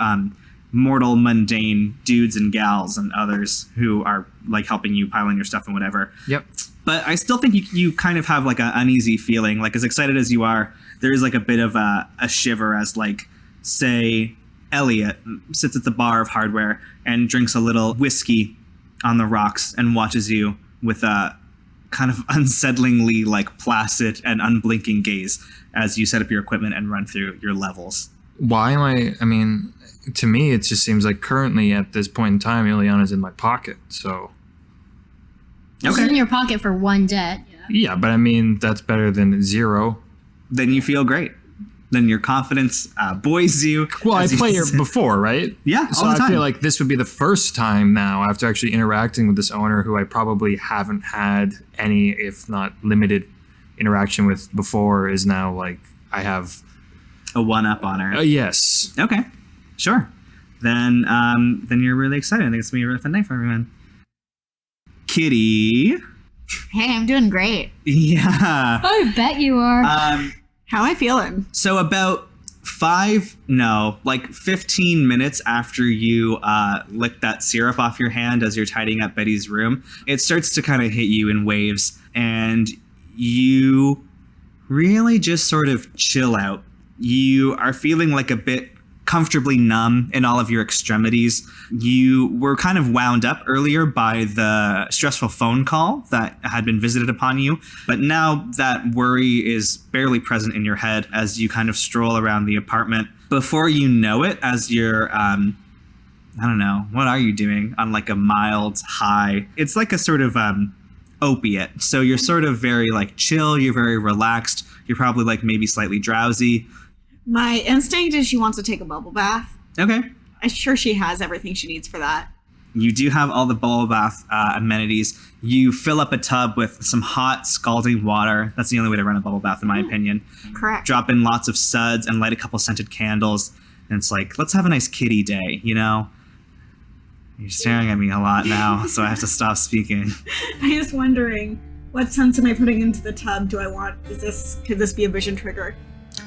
A: mortal, mundane dudes and gals and others who are like helping you piling your stuff and whatever.
E: Yep.
A: But I still think you kind of have like an uneasy feeling. Like as excited as you are, there is like a bit of a shiver as like, say, Elliot sits at the bar of hardware and drinks a little whiskey on the rocks and watches you with a kind of unsettlingly like placid and unblinking gaze as you set up your equipment and run through your levels.
E: Why am I mean, to me, it just seems like currently at this point in time, Ileana's in my pocket, so...
C: It's in your pocket for one debt.
E: Yeah, but I mean, that's better than 0.
A: Then you feel great. Then your confidence buoys you.
E: Well, I played her before, right?
A: Yeah,
E: so
A: all the time.
E: I feel like this would be the first time now after actually interacting with this owner who I probably haven't had any, if not limited, interaction with before, is now like I have
A: a one-up on her.
E: Yes.
A: Okay, sure. Then you're really excited. I think it's gonna be a really fun night for everyone. Kitty.
C: Hey, I'm doing great.
A: Yeah.
C: I bet you are.
B: How am I feeling?
A: So about 15 minutes after you lick that syrup off your hand as you're tidying up Betty's room, it starts to kind of hit you in waves, and you really just sort of chill out. You are feeling like a bit comfortably numb in all of your extremities. You were kind of wound up earlier by the stressful phone call that had been visited upon you, but now that worry is barely present in your head as you kind of stroll around the apartment. Before you know it, as you're, I don't know, what are you doing on like a mild high? It's like a sort of opiate. So you're sort of very like chill, you're very relaxed, you're probably like maybe slightly drowsy.
B: My instinct is she wants to take a bubble bath.
A: Okay.
B: I'm sure she has everything she needs for that.
A: You do have all the bubble bath amenities. You fill up a tub with some hot, scalding water. That's the only way to run a bubble bath, in my opinion.
B: Correct.
A: Drop in lots of suds and light a couple scented candles. And it's like, let's have a nice kitty day, you know? You're staring at me a lot now, so I have to stop speaking.
B: I'm just wondering, what sense am I putting into the tub? Could this be a vision trigger?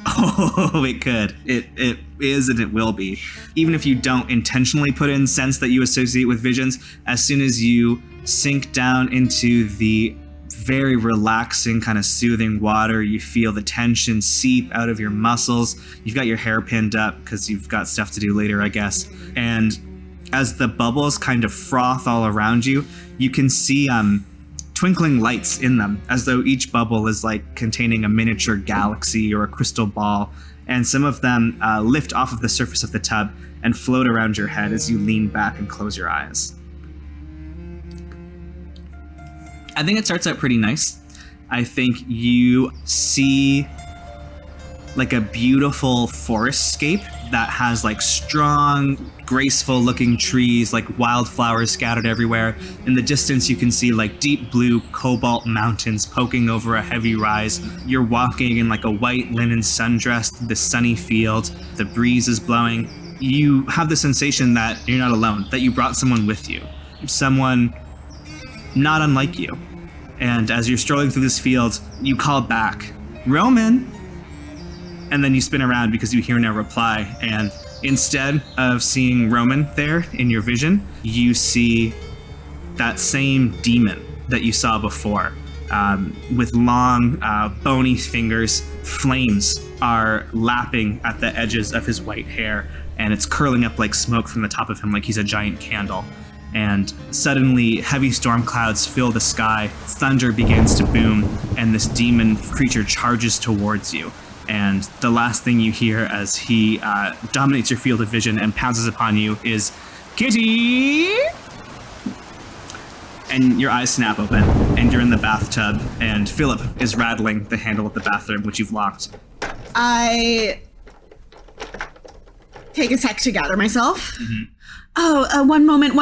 A: Oh, it could. It is and it will be. Even if you don't intentionally put in scents that you associate with visions, as soon as you sink down into the very relaxing, kind of soothing water, you feel the tension seep out of your muscles. You've got your hair pinned up because you've got stuff to do later, I guess. And as the bubbles kind of froth all around you, you can see twinkling lights in them, as though each bubble is like containing a miniature galaxy or a crystal ball, and some of them lift off of the surface of the tub and float around your head as you lean back and close your eyes. I think it starts out pretty nice. I think you see like a beautiful forestscape that has like strong, graceful looking trees, like wildflowers scattered everywhere. In the distance, you can see like deep blue cobalt mountains poking over a heavy rise. You're walking in like a white linen sundress through the sunny field. The breeze is blowing. You have the sensation that you're not alone, that you brought someone with you. Someone not unlike you. And as you're strolling through this field, you call back, "Roman!" And then you spin around because you hear no reply. And instead of seeing Roman there in your vision, you see that same demon that you saw before. With long, bony fingers, flames are lapping at the edges of his white hair, and it's curling up like smoke from the top of him like he's a giant candle. And suddenly, heavy storm clouds fill the sky, thunder begins to boom, and this demon creature charges towards you. And the last thing you hear as he dominates your field of vision and pounces upon you is, "Kitty!" And your eyes snap open, and you're in the bathtub, and Philip is rattling the handle of the bathroom, which you've locked.
B: I take a sec to gather myself. Mm-hmm. Oh, one moment.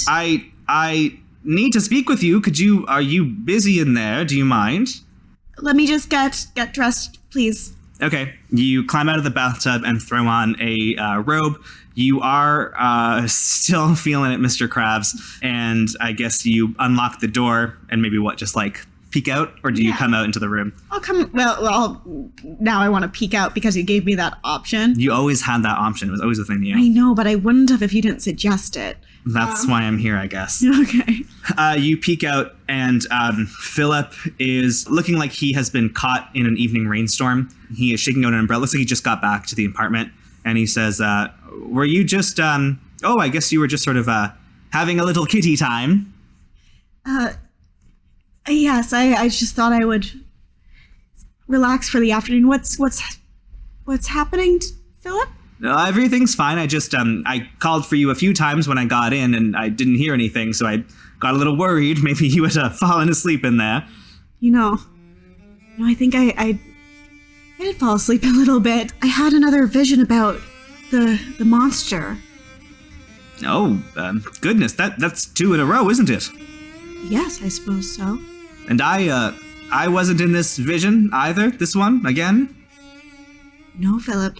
A: I need to speak with you. Are you busy in there? Do you mind?
B: Let me just get dressed, please.
A: Okay, you climb out of the bathtub and throw on a robe. You are still feeling it, Mr. Krabs, and I guess you unlock the door and maybe just like peek out, or do you come out into the room?
B: I'll come. Well, now I want to peek out because you gave me that option.
A: You always had that option. It was always within you.
B: I know, but I wouldn't have if you didn't suggest it.
A: That's why I'm here, I guess.
B: Okay.
A: You peek out, and Philip is looking like he has been caught in an evening rainstorm. He is shaking out an umbrella. Looks like he just got back to the apartment, and he says, were you just, I guess you were just sort of having a little kitty time.
B: Yes, I just thought I would relax for the afternoon. What's happening, Philip?
A: No, everything's fine. I just, I called for you a few times when I got in and I didn't hear anything, so I got a little worried. Maybe you had fallen asleep in there.
B: I think I did fall asleep a little bit. I had another vision about the monster.
A: Oh, goodness, that's 2 in a row, isn't it?
B: Yes, I suppose so.
A: And I wasn't in this vision either, this one, again?
B: No, Philip.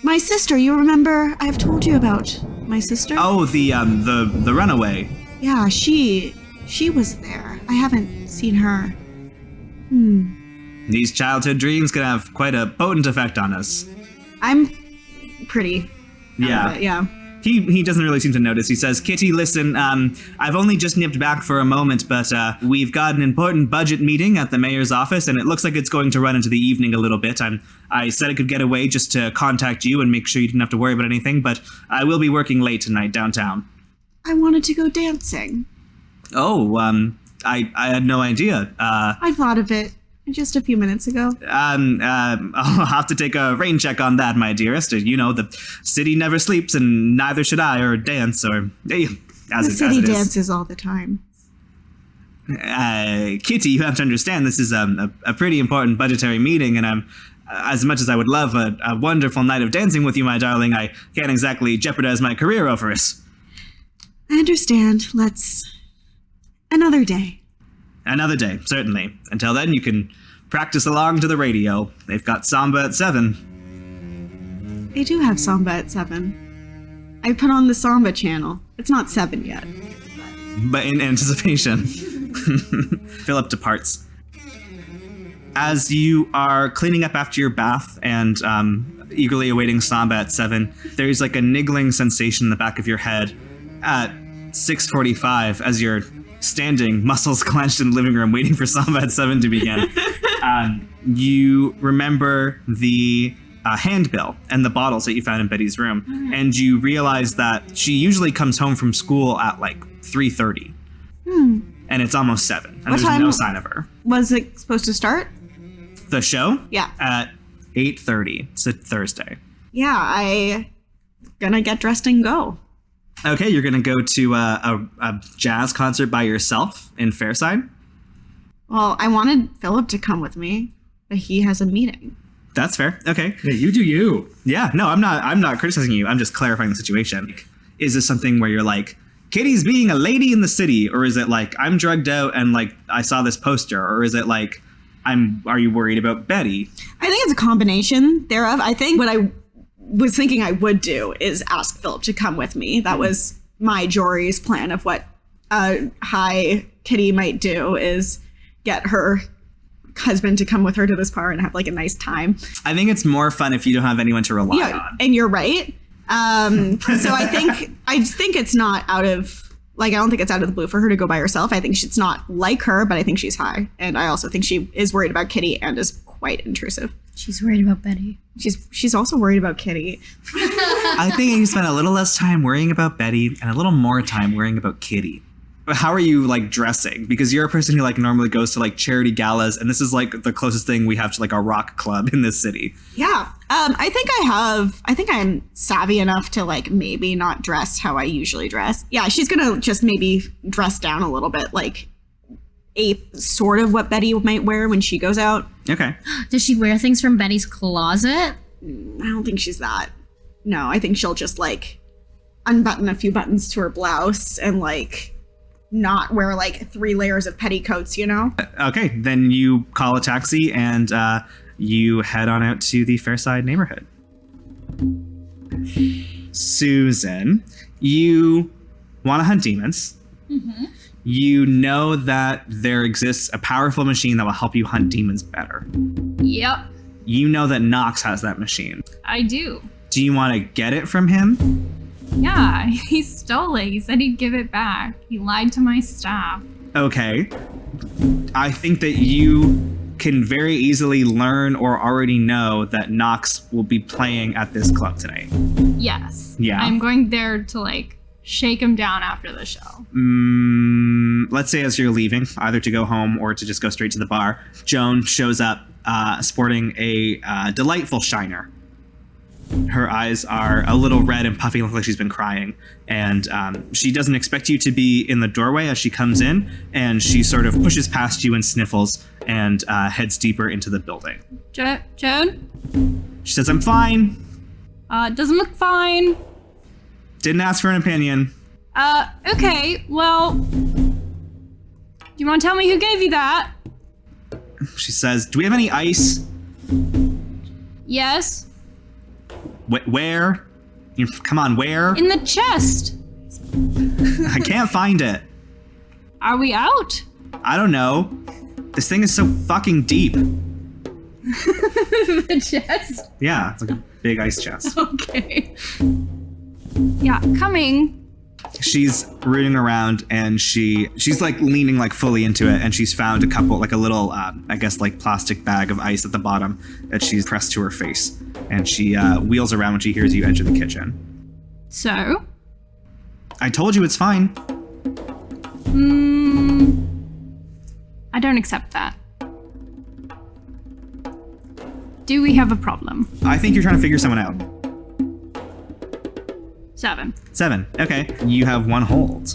B: My sister, you remember I've told you about my sister?
A: Oh, the runaway.
B: Yeah, she was there. I haven't seen her.
A: These childhood dreams can have quite a potent effect on us.
B: I'm pretty.
A: Yeah.
B: Yeah.
A: He doesn't really seem to notice. He says, Kitty, listen, I've only just nipped back for a moment, but we've got an important budget meeting at the mayor's office, and it looks like it's going to run into the evening a little bit. I said I could get away just to contact you and make sure you didn't have to worry about anything, but I will be working late tonight downtown.
B: I wanted to go dancing.
A: Oh, I had no idea.
B: I thought of it just a few minutes ago.
A: I'll have to take a rain check on that, my dearest. You know, the city never sleeps, and neither should I, or dance, or
B: The city dances all the time.
A: Kitty, you have to understand this is a pretty important budgetary meeting, and as much as I would love a wonderful night of dancing with you, my darling, I can't exactly jeopardize my career over it.
B: I understand. Another day.
A: Another day, certainly. Until then, you can practice along to the radio. They've got Samba at 7.
B: They do have Samba at 7. I put on the Samba channel. It's not 7 yet.
A: But in anticipation. Philip departs. As you are cleaning up after your bath and eagerly awaiting Samba at 7, there's like a niggling sensation in the back of your head at 6:45 as you're standing, muscles clenched in the living room, waiting for Samba at 7 to begin. You remember the handbill and the bottles that you found in Betty's room, and you realize that she usually comes home from school at like 3:30, and it's almost 7, and
B: What
A: there's
B: time
A: no sign of her.
B: Was it supposed to start?
A: The show?
B: Yeah.
A: At 8:30. It's a Thursday.
B: Yeah, I gonna get dressed and go.
A: Okay, you're gonna go to a jazz concert by yourself in Fairside?
B: Well, I wanted Philip to come with me, but he has a meeting.
A: That's fair. Okay.
F: Yeah, you do you.
A: Yeah, no, I'm not criticizing you. I'm just clarifying the situation. Is this something where you're like, Kitty's being a lady in the city, or is it like I'm drugged out and like I saw this poster, or is it like are you worried about Betty?
B: I think it's a combination thereof. I think what I was thinking I would do is ask Philip to come with me. That was my Jory's plan of what high Kitty might do, is get her husband to come with her to this bar and have like a nice time.
A: I think it's more fun if you don't have anyone to rely on.
B: And you're right. So I think it's not out of, like, I don't think it's out of the blue for her to go by herself. I think it's not like her, but I think she's high. And I also think she is worried about Kitty and is quite intrusive.
C: She's worried about Betty.
B: She's also worried about Kitty.
A: I think you spend a little less time worrying about Betty and a little more time worrying about Kitty. How are you like dressing? Because you're a person who like normally goes to like charity galas, and this is like the closest thing we have to like a rock club in this city.
B: Yeah. I think I'm savvy enough to like maybe not dress how I usually dress. Yeah, she's gonna just maybe dress down a little bit, like a sort of what Betty might wear when she goes out.
A: Okay.
C: Does she wear things from Betty's closet?
B: I don't think she's that. No, I think she'll just like unbutton a few buttons to her blouse and like not wear like 3 layers of petticoats, you know?
A: Okay, then you call a taxi and you head on out to the Fairside neighborhood. Susan, you want to hunt demons.
D: Mm-hmm.
A: You know that there exists a powerful machine that will help you hunt demons better.
D: Yep,
A: You know that Nox has that machine.
D: I do.
A: Do you want to get it from him?
D: Yeah, he stole it. He said he'd give it back. He lied to my staff.
A: Okay. I think that you can very easily learn or already know that Nox will be playing at this club tonight.
D: Yes.
A: Yeah.
D: I'm going there to, like, shake him down after the show.
A: Let's say as you're leaving, either to go home or to just go straight to the bar, Joan shows up sporting a delightful shiner. Her eyes are a little red and puffy, look like she's been crying. And she doesn't expect you to be in the doorway as she comes in, and she sort of pushes past you and sniffles and heads deeper into the building.
D: Joan?
A: She says, I'm fine.
D: Doesn't look fine.
A: Didn't ask for an opinion.
D: Okay, well, do you want to tell me who gave you that?
A: She says, do we have any ice?
D: Yes.
A: Where? Come on, where?
D: In the chest.
A: I can't find it.
D: Are we out?
A: I don't know. This thing is so fucking deep.
D: The chest?
A: Yeah, it's like a big ice chest.
D: Okay. Yeah, coming.
A: She's rooting around and she's like leaning like fully into it, and she's found a couple, like a little I guess like plastic bag of ice at the bottom that she's pressed to her face, and she wheels around when she hears you enter the kitchen.
D: So?
A: I told you it's fine.
D: I don't accept that. Do we have a problem?
A: I think you're trying to figure someone out.
D: 7.
A: 7. Okay. You have one hold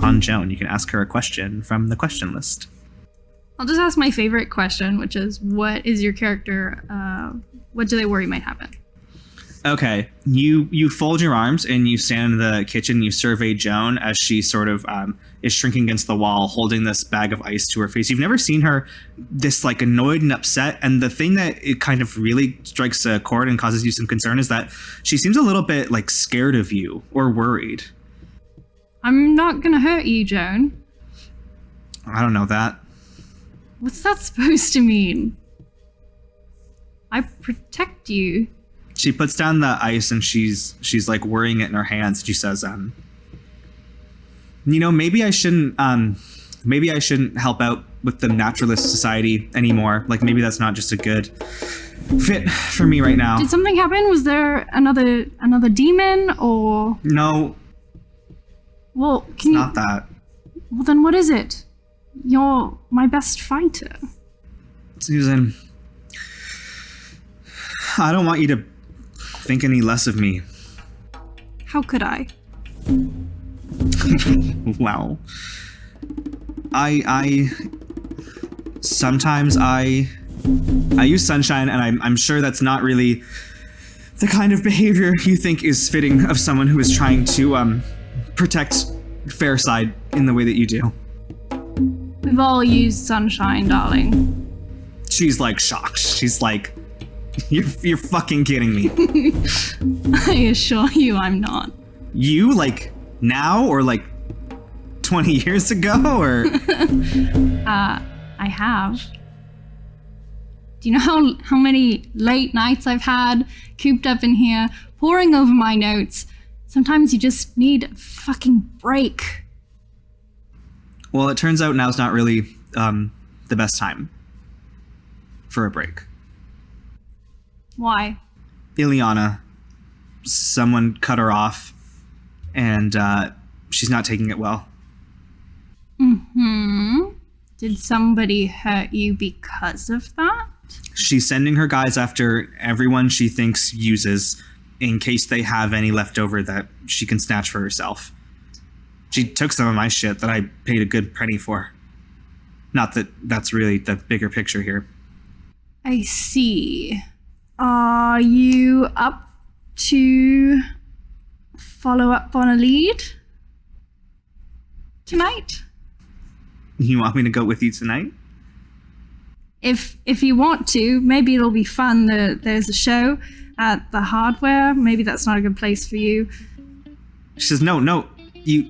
A: on Joan. You can ask her a question from the question list.
D: I'll just ask my favorite question, which is, what is your character, what do they worry might happen?
A: Okay, you fold your arms and you stand in the kitchen. You survey Joan as she sort of is shrinking against the wall, holding this bag of ice to her face. You've never seen her this like annoyed and upset. And the thing that it kind of really strikes a chord and causes you some concern is that she seems a little bit like scared of you or worried.
D: I'm not gonna hurt you, Joan.
A: I don't know that.
D: What's that supposed to mean? I protect you.
A: She puts down the ice and she's like worrying it in her hands. She says, you know, maybe I shouldn't help out with the Naturalist Society anymore. Like maybe that's not just a good fit for me right now.
D: Did something happen? Was there another demon or?
A: No,
D: Well,
A: it's not that.
D: Well, then what is it? You're my best fighter.
A: Susan, I don't want you to think any less of me.
D: How could I?
A: Wow. I sometimes I use sunshine, and I'm sure that's not really the kind of behavior you think is fitting of someone who is trying to protect Fairside in the way that you do.
D: We've all used sunshine, darling.
A: She's like shocked. She's like, you're fucking kidding me.
D: I assure you I'm not.
A: You, like, now or like 20 years ago, or?
D: I have. Do you know how many late nights I've had cooped up in here, poring over my notes? Sometimes you just need a fucking break.
A: Well, it turns out now's not really the best time for a break.
D: Why?
A: Ileana, someone cut her off, and she's not taking it well.
D: Did somebody hurt you because of that?
A: She's sending her guys after everyone she thinks uses in case they have any left over that she can snatch for herself. She took some of my shit that I paid a good penny for. Not that that's really the bigger picture here.
D: I see. Are you up to follow up on a lead tonight?
A: You want me to go with you tonight?
D: If you want to, maybe it'll be fun. There's a show at the hardware. Maybe that's not a good place for you.
A: She says, no, you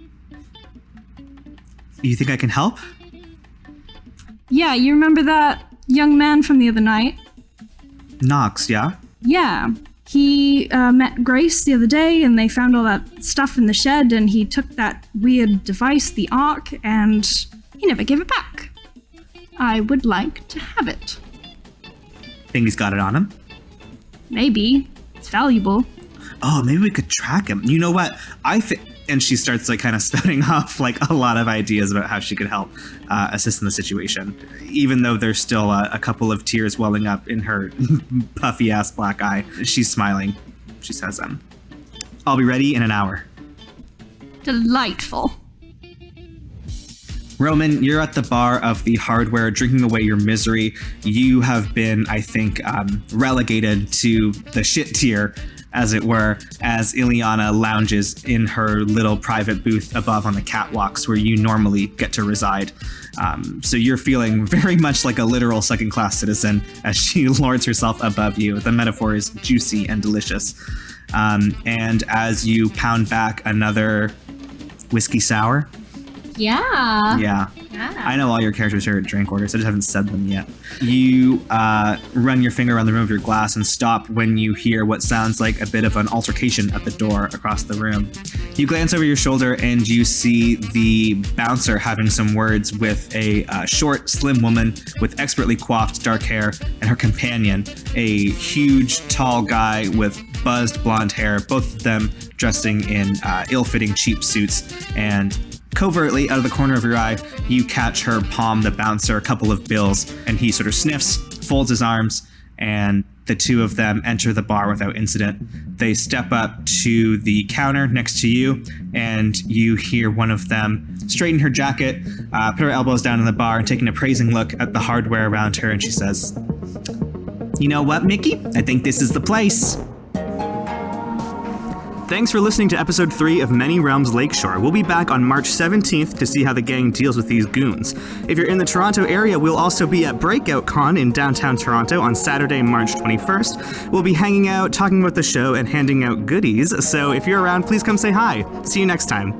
A: think I can help?
D: Yeah, you remember that young man from the other night?
A: Knox, yeah?
D: Yeah. He met Grace the other day, and they found all that stuff in the shed, and he took that weird device, the Ark, and he never gave it back. I would like to have it.
A: Think he's got it on him?
D: Maybe. It's valuable.
A: Oh, maybe we could track him. You know what? And she starts like kind of spouting off like a lot of ideas about how she could help assist in the situation, even though there's still a couple of tears welling up in her puffy ass black eye. She's smiling. She says, I'll be ready in an hour.
D: Delightful.
A: Roman, you're at the bar of the hardware, drinking away your misery. You have been, I think, relegated to the shit tier, as it were, as Ileana lounges in her little private booth above on the catwalks where you normally get to reside. So you're feeling very much like a literal second-class citizen as she lords herself above you. The metaphor is juicy and delicious. And as you pound back another whiskey sour.
C: Yeah.
A: I know all your characters are at drink orders. I just haven't said them yet. You run your finger around the rim of your glass and stop when you hear what sounds like a bit of an altercation at the door across the room. You glance over your shoulder and you see the bouncer having some words with a short, slim woman with expertly coiffed dark hair and her companion, a huge, tall guy with buzzed blonde hair, both of them dressing in ill-fitting cheap suits. And covertly, out of the corner of your eye, you catch her palm the bouncer a couple of bills, and he sort of sniffs, folds his arms, and the two of them enter the bar without incident. They step up to the counter next to you, and you hear one of them straighten her jacket, put her elbows down in the bar, and take an appraising look at the hardware around her, and she says, "You know what, Mickey? I think this is the place." Thanks for listening to episode 3 of Many Realms Lakeshore. We'll be back on March 17th to see how the gang deals with these goons. If you're in the Toronto area, we'll also be at Breakout Con in downtown Toronto on Saturday, March 21st. We'll be hanging out, talking about the show, and handing out goodies. So if you're around, please come say hi. See you next time.